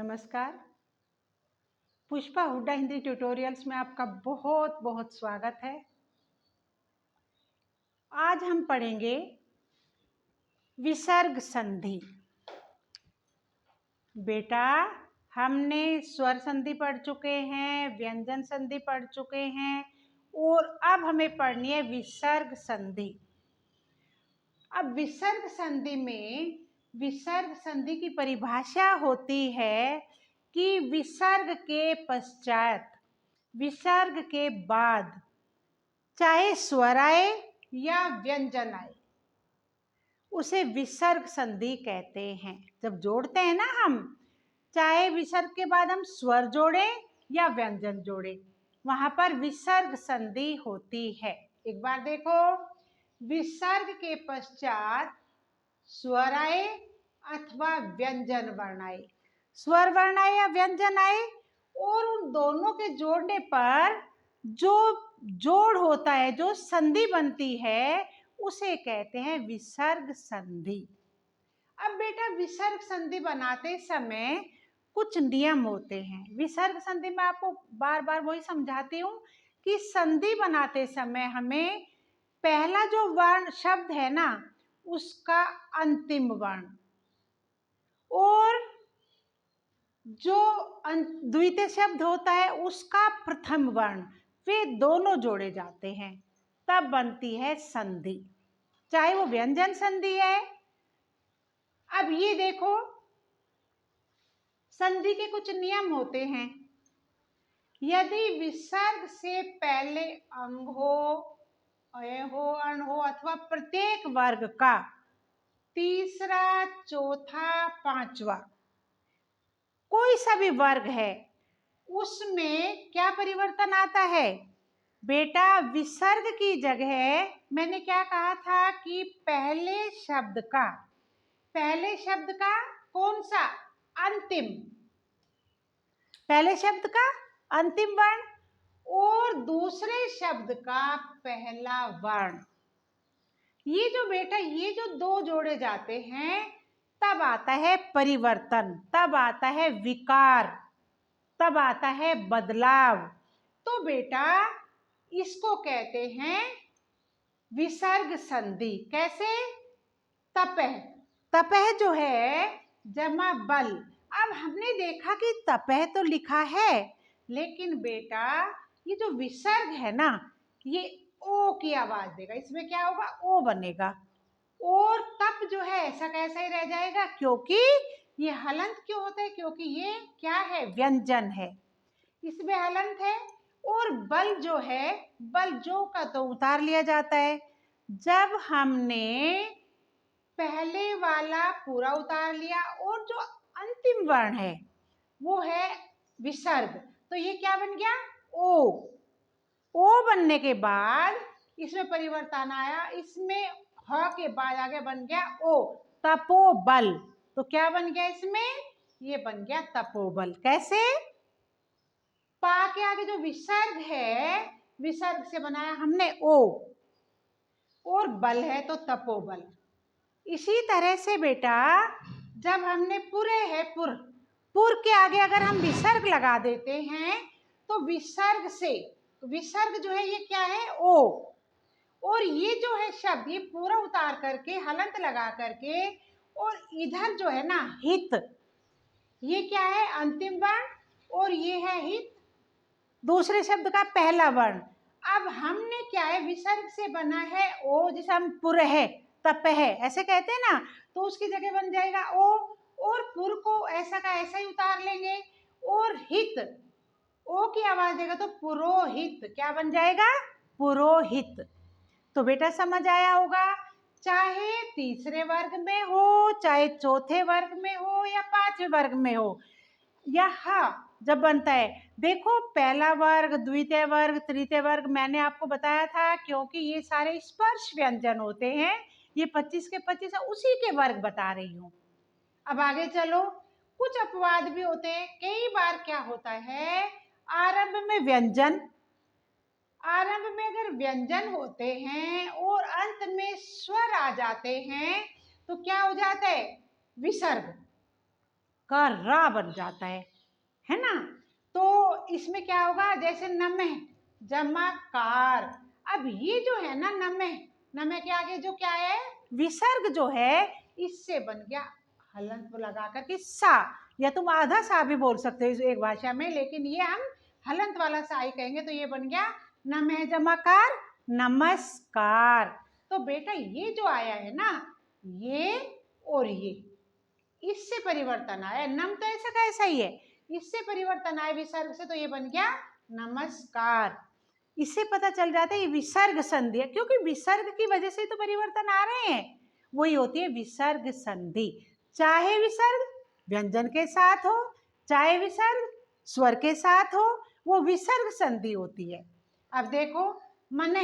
नमस्कार। पुष्पा हुड्डा हिंदी ट्यूटोरियल्स में आपका बहुत बहुत स्वागत है। आज हम पढ़ेंगे विसर्ग संधि। बेटा, हमने स्वर संधि पढ़ चुके हैं, व्यंजन संधि पढ़ चुके हैं और अब हमें पढ़नी है विसर्ग संधि। अब विसर्ग संधि में विसर्ग संधि की परिभाषा होती है कि विसर्ग के पश्चात, विसर्ग के बाद चाहे स्वर आए या व्यंजन आए, उसे विसर्ग संधि कहते हैं। जब जोड़ते हैं ना हम, चाहे विसर्ग के बाद हम स्वर जोड़ें या व्यंजन जोड़ें, वहां पर विसर्ग संधि होती है। एक बार देखो, विसर्ग के पश्चात स्वर आए अथवा व्यंजन वर्ण आए, स्वर वर्ण आए या व्यंजन आए, और उन दोनों के जोड़ने पर जो जोड़ होता है, जो संधि बनती है, उसे कहते हैं विसर्ग संधि। अब बेटा, विसर्ग संधि बनाते समय कुछ नियम होते हैं। विसर्ग संधि में आपको बार बार वही समझाती हूँ कि संधि बनाते समय हमें पहला जो वर्ण शब्द है ना, उसका अंतिम वर्ण और जो द्वितीय शब्द होता है उसका प्रथम वर्ण, वे दोनों जोड़े जाते हैं, तब बनती है संधि, चाहे वो व्यंजन संधि है। अब ये देखो, संधि के कुछ नियम होते हैं। यदि विसर्ग से पहले अंग हो, अय हो, अण हो अथवा प्रत्येक वर्ग का तीसरा, चौथा, पांचवा कोई सा भी वर्ग है, उसमें क्या परिवर्तन आता है? बेटा, विसर्ग की जगह मैंने क्या कहा था कि पहले शब्द का कौन सा? अंतिम, पहले शब्द का अंतिम वर्ण और दूसरे शब्द का पहला वर्ण। ये जो बेटा, ये जो दो जोड़े जाते हैं, तब आता है परिवर्तन, तब आता है विकार, तब आता है बदलाव। तो बेटा, इसको कहते हैं विसर्ग संधि। कैसे? तपह, तपह जो है जमा बल। अब हमने देखा कि तपह तो लिखा है, लेकिन बेटा ये जो विसर्ग है ना, ये ओ की आवाज देगा, इसमें क्या होगा? ओ बनेगा। और तप जो है ऐसा कैसा ही रह जाएगा, क्योंकि ये हलंत क्यों होता है? क्योंकि ये क्या है? व्यंजन है, इसमें हलंत है। और बल जो है, बल जो का तो उतार लिया जाता है। जब हमने पहले वाला पूरा उतार लिया और जो अंतिम वर्ण है वो है विसर्ग, तो ये क्या बन गया? ओ। ओ बनने के बाद इसमें परिवर्तन आया, इसमें ह के बाद आगे बन गया ओ, तपोबल। तो क्या बन गया इसमें? ये बन गया तपोबल। कैसे? पा के आगे जो विसर्ग है, विसर्ग से बनाया हमने ओ, और बल है तो तपोबल। इसी तरह से बेटा, जब हमने पुरे है पुर, पुर के आगे अगर हम विसर्ग लगा देते हैं तो विसर्ग से, विसर्ग जो है ये क्या है? ओ। और ये जो है शब्द, ये पूरा उतार करके हलंत लगा करके, और इधर जो है ना हित, ये क्या है? अंतिम वर्ण, और ये है हित, दूसरे शब्द का पहला वर्ण। अब हमने क्या है? विसर्ग से बना है ओ, जिसे हम पुर है, तप है ऐसे कहते हैं ना, तो उसकी जगह बन जाएगा ओ, और पुर को ऐसा का ऐसा ही उतार लेंगे, और हित, ओ की आवाज देगा तो पुरोहित, क्या बन जाएगा? पुरोहित। तो बेटा समझ आया होगा, चाहे तीसरे वर्ग में हो, चाहे चौथे वर्ग में हो या पांचवें वर्ग में हो, यहाँ जब बनता है, देखो पहला वर्ग, द्वितीय वर्ग, तृतीय वर्ग मैंने आपको बताया था, क्योंकि ये सारे स्पर्श व्यंजन होते हैं। ये 25 के 25 है, उसी के वर्ग बता रही हूँ। अब आगे चलो, कुछ अपवाद भी होते हैं। कई बार क्या होता है, आरंभ में व्यंजन, आरंभ में अगर व्यंजन होते हैं और अंत में स्वर आ जाते हैं, तो क्या हो जाता है? विसर्ग। का रा बन जाता है ना। तो इसमें क्या होगा, जैसे नमः जमा कार। अब ये जो है ना नमः, नमः के आगे जो क्या है, विसर्ग जो है, इससे बन गया हलंत लगा करके सा, या तुम आधा सा भी बोल सकते हो इस एक भाषा में, लेकिन ये हम हलंत वाला सा ही कहेंगे। तो ये बन गया नमः जमा कार नमस्कार। तो बेटा ये जो आया है ना, ये और ये, इससे परिवर्तन आया। नम तो ऐसा का ऐसा ही है, इससे परिवर्तन आया विसर्ग से, तो ये बन गया नमस्कार। इससे पता चल जाता है ये विसर्ग संधि है, क्योंकि विसर्ग की वजह से तो परिवर्तन आ रहे हैं। वही होती है विसर्ग संधि। चाहे विसर्ग व्यंजन के साथ हो, चाहे विसर्ग स्वर के साथ हो, वो विसर्ग संधि होती है। अब देखो मन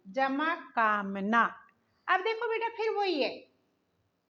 जमा कामना। अब देखो बेटा फिर वही है,